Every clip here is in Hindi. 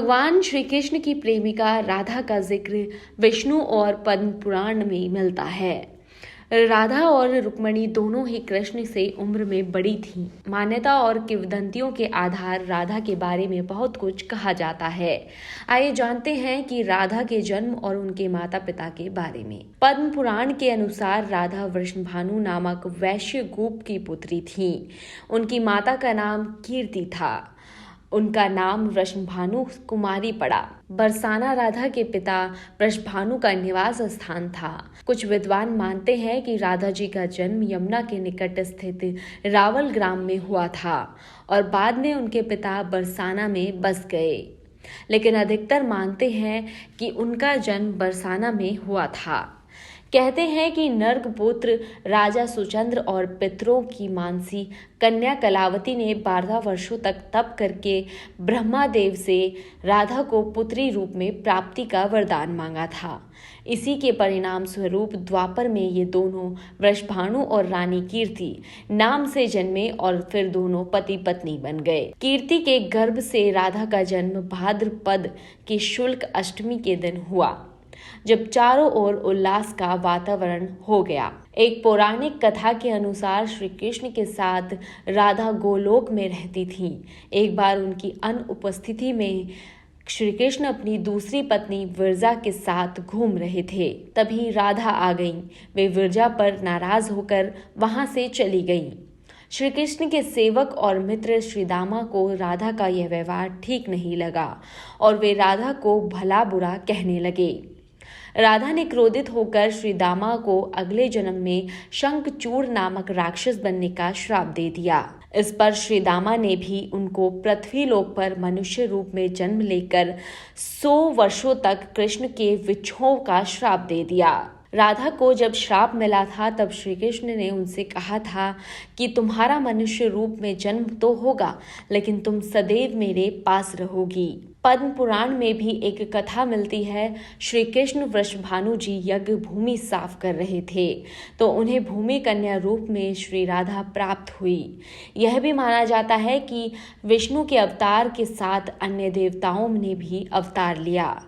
भगवान श्री कृष्ण की प्रेमिका राधा का जिक्र विष्णु और पद्म पुराण में मिलता है। राधा और रुक्मिणी दोनों ही कृष्ण से उम्र में बड़ी थीं। मान्यता और किंवदंतियों के आधार राधा के बारे में बहुत कुछ कहा जाता है। आइए जानते हैं कि राधा के जन्म और उनके माता पिता के बारे में। पद्म पुराण के अनुसार राधा वृषभानु नामक वैश्य गोप की पुत्री थी। उनकी माता का नाम कीर्ति था। उनका नाम वृषभानु कुमारी पड़ा। बरसाना राधा के पिता वृषभानु का निवास स्थान था। कुछ विद्वान मानते हैं कि राधा जी का जन्म यमुना के निकट स्थित रावल ग्राम में हुआ था और बाद में उनके पिता बरसाना में बस गए, लेकिन अधिकतर मानते हैं कि उनका जन्म बरसाना में हुआ था। कहते हैं कि नर्क पुत्र राजा सुचंद्र और पितरों की मानसी कन्या कलावती ने 12 वर्षों तक तप करके ब्रह्मादेव से राधा को पुत्री रूप में प्राप्ति का वरदान मांगा था। इसी के परिणाम स्वरूप द्वापर में ये दोनों वृषभानु और रानी कीर्ति नाम से जन्मे और फिर दोनों पति पत्नी बन गए। कीर्ति के गर्भ से राधा का जन्म भाद्रपद की शुक्ल अष्टमी के दिन हुआ, जब चारों ओर उल्लास का वातावरण हो गया। एक पौराणिक कथा के अनुसार श्री कृष्ण के साथ राधा गोलोक में रहती थीं। एक बार उनकी अनुपस्थिति में श्री कृष्ण अपनी दूसरी पत्नी विरजा के साथ घूम रहे थे। तभी राधा आ गईं। वे विरजा पर नाराज होकर वहां से चली गईं। श्री कृष्ण के सेवक और मित्र श्री दामा को राधा का यह व्यवहार ठीक नहीं लगा और वे राधा को भला बुरा कहने लगे। राधा ने क्रोधित होकर श्री दामा को अगले जन्म में शंखचूड़ नामक राक्षस बनने का श्राप दे दिया। इस पर श्री दामा ने भी उनको पृथ्वी लोक पर मनुष्य रूप में जन्म लेकर 100 वर्षों तक कृष्ण के विच्छोह का श्राप दे दिया। राधा को जब श्राप मिला था तब श्री कृष्ण ने उनसे कहा था कि तुम्हारा मनुष्य रूप में जन्म तो होगा, लेकिन तुम सदैव मेरे पास रहोगी। पद्म पुराण में भी एक कथा मिलती है। श्री कृष्ण वृषभानु जी यज्ञ भूमि साफ कर रहे थे तो उन्हें भूमि कन्या रूप में श्री राधा प्राप्त हुई। यह भी माना जाता है कि विष्णु के अवतार के साथ अन्य देवताओं ने भी अवतार लिया।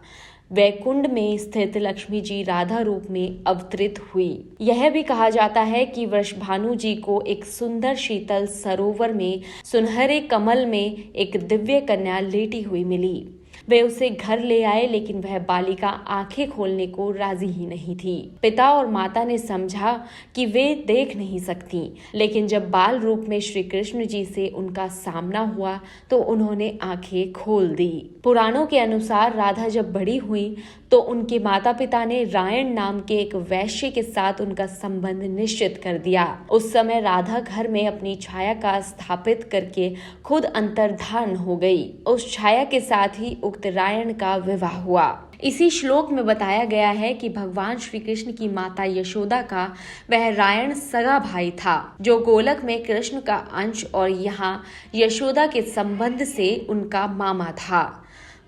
वैकुंठ में स्थित लक्ष्मी जी राधा रूप में अवतरित हुई। यह भी कहा जाता है कि वृषभानु जी को एक सुंदर शीतल सरोवर में सुनहरे कमल में एक दिव्य कन्या लेटी हुई मिली। वे उसे घर ले आए, लेकिन वह बालिका आंखें खोलने को राजी ही नहीं थी। पिता और माता ने समझा कि वे देख नहीं सकती, लेकिन जब बाल रूप में श्री कृष्ण जी से उनका सामना हुआ तो उन्होंने आंखें खोल दी। पुराणों के अनुसार राधा जब बड़ी हुई तो उनके माता पिता ने रायण नाम के एक वैश्य के साथ उनका संबंध निश्चित कर दिया। उस समय राधा घर में अपनी छाया का स्थापित करके खुद अंतर्धान हो गई। उस छाया के साथ ही उक्त रायण का विवाह हुआ। इसी श्लोक में बताया गया है कि भगवान श्री कृष्ण की माता यशोदा का वह रायण सगा भाई था, जो गोलक में कृष्ण का अंश और यहाँ यशोदा के संबंध से उनका मामा था।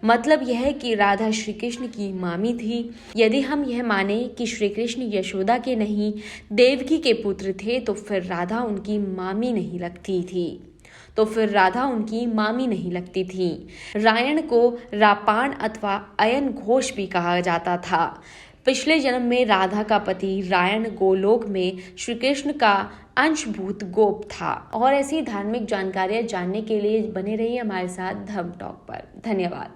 मतलब यह है कि राधा श्री कृष्ण की मामी थी। यदि हम यह माने कि श्री कृष्ण यशोदा के नहीं देवकी के पुत्र थे तो फिर राधा उनकी मामी नहीं लगती थी। रायण को रापाण अथवा अयन घोष भी कहा जाता था। पिछले जन्म में राधा का पति रायण गोलोक में श्री कृष्ण का अंशभूत गोप था। और ऐसी धार्मिक जानकारियां जानने के लिए बने रहिए हमारे साथ धर्म टॉक पर। धन्यवाद।